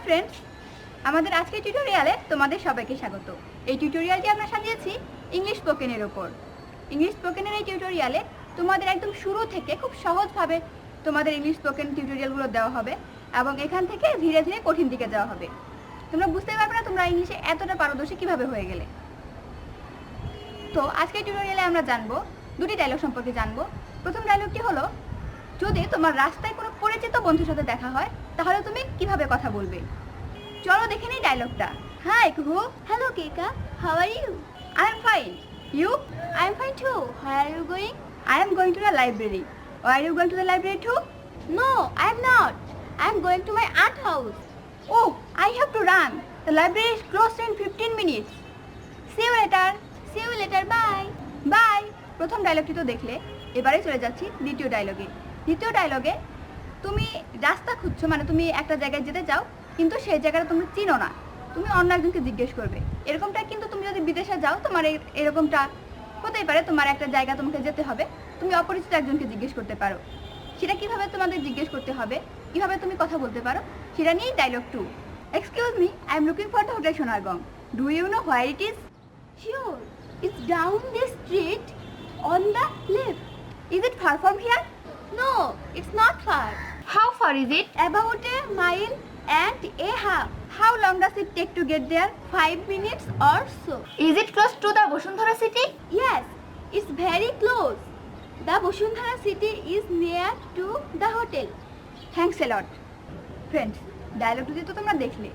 Friends, আমাদের আজকের টিউটোরিয়ালে তোমাদের সবাইকে স্বাগত। এই টিউটোরিয়ালটি আমরা সাজিয়েছি ইংলিশ স্পোকেনের উপর। ইংলিশ স্পোকেনের এই টিউটোরিয়ালে তোমাদের একদম শুরু থেকে খুব সহজভাবে তোমাদের ইংলিশ স্পোকেন টিউটোরিয়ালগুলো দেওয়া হবে এবং এখান থেকে ধীরে ধীরে কঠিন দিকে যাওয়া হবে। তোমরা বুঝতে পারবে না তোমরা ইংলিশে এতটা পারদর্শী কিভাবে হয়ে গেলে। তো আজকের টিউটোরিয়ালে আমরা জানবো দুটি ডায়লগ সম্পর্কে জানবো। প্রথম ডায়লগটি হলো, যদি তোমার রাস্তায় কোনো পরিচিত বন্ধুর সাথে দেখা হয় তাহলে তুমি কিভাবে কথা বলবে। চলো দেখে নিই ডায়লগটা। Hi Kuhu. Hello Keka, how are you? I am fine. You? I am fine too. Where are you going? I am going to the library. Why are you going to the library too? No, I am not. I am going to my aunt house. Oh, I have to run. The library is closed in 15 minutes. See you later. See you later. Bye. Bye. প্রথম ডায়লগটি তো দেখলে, এবারে চলে যাচ্ছি দ্বিতীয় ডায়লগে। দ্বিতীয় ডায়লগে তুমি রাস্তা খুঁজছো, মানে তুমি একটা জায়গায় যেতে চাও কিন্তু সেই জায়গাটা তুমি চিনো না, তুমি অন্য একজনকে জিজ্ঞেস করবে। এরকমটা কিন্তু তুমি যদি বিদেশে যাও তোমার এরকমটা হতেই পারে। তোমার একটা জায়গা তোমাকে যেতে হবে, তুমি অপরিচিত একজনকে জিজ্ঞেস করতে পারো। সেটা কিভাবে তোমাদের জিজ্ঞেস করতে হবে, কিভাবে তুমি কথা বলতে পারো, সেটা নিয়েই dialogue 2। Excuse me, I am looking for the hotel Sonargaon. Do you know where it is? Sure, it's down this street on the left. Is it far from here? No, it's not far. How far is it? About a mile and a half. How long does it take to get there? 5 minutes or so. Is it close to the Basuന്ധরা city? Yes, it's very close. The Basuന്ധরা city is near to the hotel. Thanks a lot. Friends, dialogue দুটি তো তোমরা দেখলে।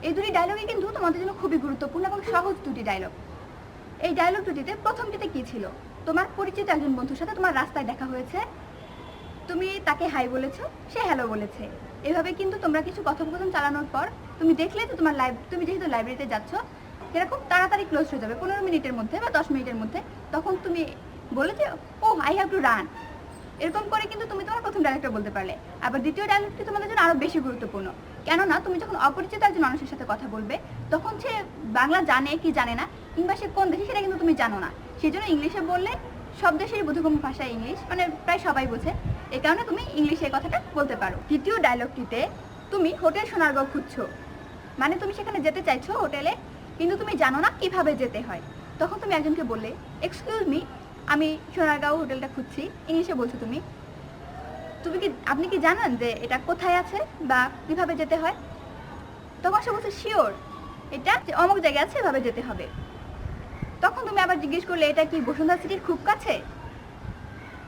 এই দুটি ডায়লগই কিন্তু তোমাদের জন্য খুবই গুরুত্বপূর্ণ এবং সহজ দুটি ডায়লগ। এই ডায়লগ দুটিতে প্রথমটিতে কি ছিল? তোমার পরিচিত একজন বন্ধুর সাথে তোমার রাস্তায় দেখা হয়েছে, তুমি তাকে হাই বলেছো, সে হ্যালো বলেছে। এভাবে কিন্তু তোমরা কিছু কথোপকথন চালানোর পর তুমি দেখলে তো তোমার তুমি যেহেতু লাইব্রেরিতে যাচ্ছ, এরকম তাড়াতাড়ি ক্লোজ হয়ে যাবে 15 মিনিটের মধ্যে বা 10 মিনিটের মধ্যে। তখন তুমি বলে যে ও আই হ্যাভ টু রান, এরকম করে কিন্তু তুমি তোমার প্রথম ডায়লগটা বলতে পারলে। আবার দ্বিতীয় ডায়লগটি তোমাদের জন্য আরও বেশি গুরুত্বপূর্ণ, কেননা তুমি যখন অপরিচিত একজন মানুষের সাথে কথা বলবে তখন সে বাংলা জানে কি জানে না, কিংবা সে কোন দেশে সেটা কিন্তু তুমি জানো না। সেই জন্য ইংলিশে বললে সব দেশেরই বোধগম্য ভাষা ইংলিশ, মানে প্রায় সবাই বোঝে, এই কারণে তুমি ইংলিশে কথাটা বলতে পারো। দ্বিতীয় ডায়লগটিতে তুমি হোটেল সোনারগাঁও খুঁজছো, মানে তুমি সেখানে যেতে চাইছো হোটেলে, কিন্তু তুমি জানো না কিভাবে যেতে হয়। তখন তুমি একজনকে বললে, এক্সকিউজ মি, আমি সোনারগাঁও হোটেলটা খুঁজছি। ইংলিশে বলছো তুমি, আপনি কি জানেন যে এটা কোথায় আছে বা কিভাবে যেতে হয়? তখন সে বলছে শিওর, এটা অমুক জায়গায় আছে, এভাবে যেতে হবে। তখন তুমি আবার জিজ্ঞেস করলে, এটা কি বসুন্ধরা সিটির খুব কাছে?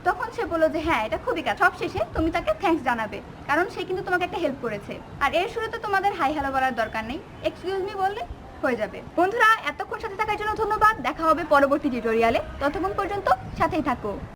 তখন সে বললো যে হ্যাঁ, এটা খুবই কাছে। সবশেষে তুমি তাকে থ্যাঙ্কস জানাবে, কারণ সে কিন্তু তোমাকে একটা হেল্প করেছে। আর এর শুরুতে তোমাদের হাই হ্যালো বলার দরকার নেই, এক্সকিউজ মি বললে হয়ে যাবে। বন্ধুরা, এতক্ষণ সাথে থাকার জন্য ধন্যবাদ। দেখা হবে পরবর্তী টিউটোরিয়ালে, ততক্ষণ পর্যন্ত সাথেই থাকো।